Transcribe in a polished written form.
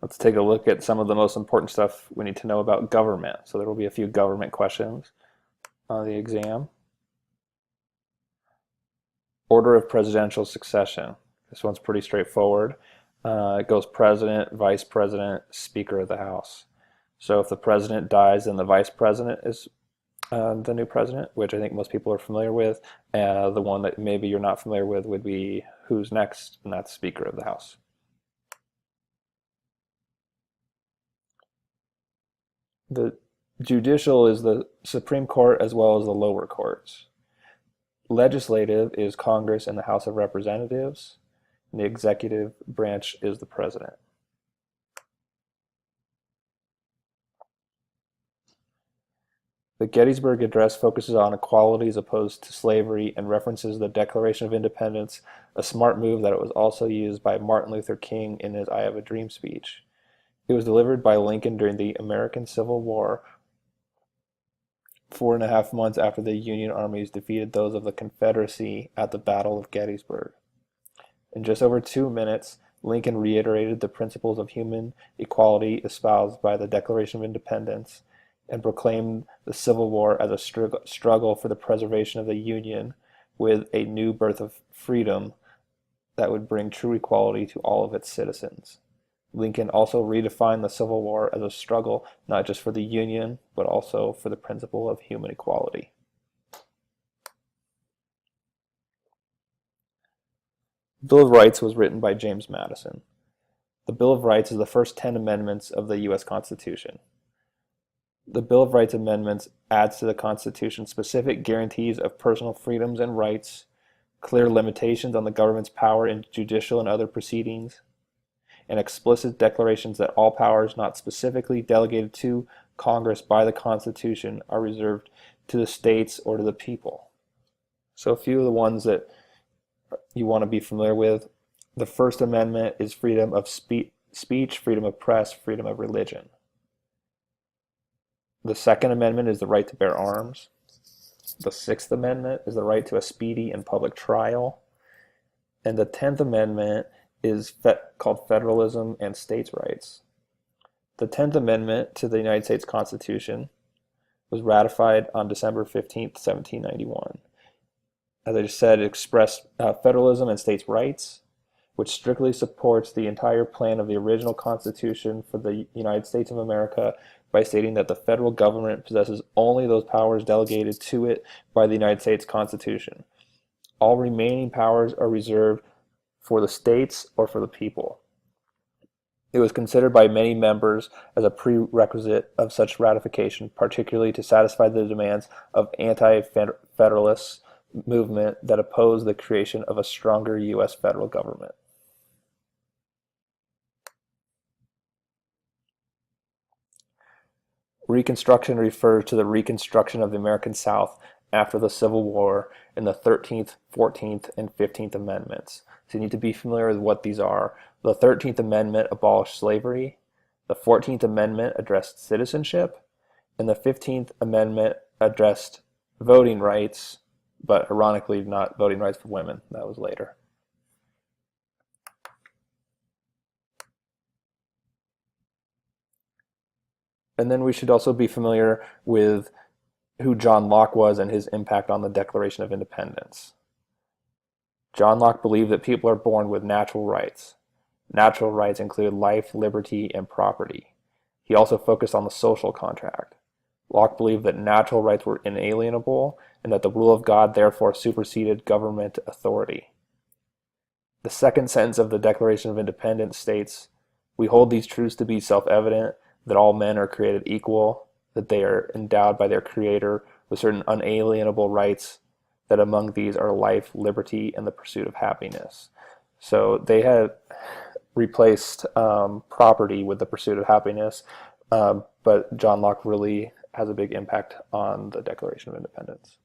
Let's take a look at some of the most important stuff we need to know about government. So there will be a few government questions on the exam. Order of presidential succession. This one's pretty straightforward. It goes president, vice president, speaker of the House. So if the president dies, then the vice president is the new president, which I think most people are familiar with. The one that maybe you're not familiar with would be who's next, and that's Speaker of the House. The judicial is the Supreme Court as well as the lower courts. Legislative is Congress and the House of Representatives. And the executive branch is the president. The Gettysburg Address focuses on equality as opposed to slavery and references the Declaration of Independence, a smart move that was also used by Martin Luther King in his I Have a Dream speech. It was delivered by Lincoln during the American Civil War, 4.5 months after the Union armies defeated those of the Confederacy at the Battle of Gettysburg. In just over 2 minutes, Lincoln reiterated the principles of human equality espoused by the Declaration of Independence and proclaimed the Civil War as a struggle for the preservation of the Union with a new birth of freedom that would bring true equality to all of its citizens. Lincoln also redefined the Civil War as a struggle not just for the Union, but also for the principle of human equality. The Bill of Rights was written by James Madison. The Bill of Rights is the first 10 amendments of the U.S. Constitution. The Bill of Rights amendments adds to the Constitution specific guarantees of personal freedoms and rights, clear limitations on the government's power in judicial and other proceedings, and explicit declarations that all powers not specifically delegated to Congress by the Constitution are reserved to the states or to the people. So a few of the ones that you want to be familiar with. The First Amendment is freedom of speech, freedom of press, freedom of religion. The Second Amendment is the right to bear arms. The Sixth Amendment is the right to a speedy and public trial. And the 10th Amendment is called federalism and states' rights. The 10th Amendment to the United States Constitution was ratified on December 15th, 1791. As I just said, it expressed federalism and states' rights, which strictly supports the entire plan of the original Constitution for the United States of America by stating that the federal government possesses only those powers delegated to it by the United States Constitution. All remaining powers are reserved for the states or for the people. It was considered by many members as a prerequisite of such ratification, particularly to satisfy the demands of anti-federalists movement that opposed the creation of a stronger U.S. federal government. Reconstruction refers to the reconstruction of the American South after the Civil War in the 13th, 14th, and 15th Amendments. So you need to be familiar with what these are. The 13th Amendment abolished slavery, the 14th Amendment addressed citizenship, and the 15th Amendment addressed voting rights, but ironically not voting rights for women. That was later. And then we should also be familiar with who John Locke was and his impact on the Declaration of Independence. John Locke believed that people are born with natural rights. Natural rights include life, liberty, and property. He also focused on the social contract. Locke believed that natural rights were inalienable and that the rule of God therefore superseded government authority. The second sentence of the Declaration of Independence states, "We hold these truths to be self-evident, that all men are created equal, that they are endowed by their Creator with certain unalienable rights, that among these are life, liberty, and the pursuit of happiness." So they had replaced property with the pursuit of happiness, but John Locke really has a big impact on the Declaration of Independence.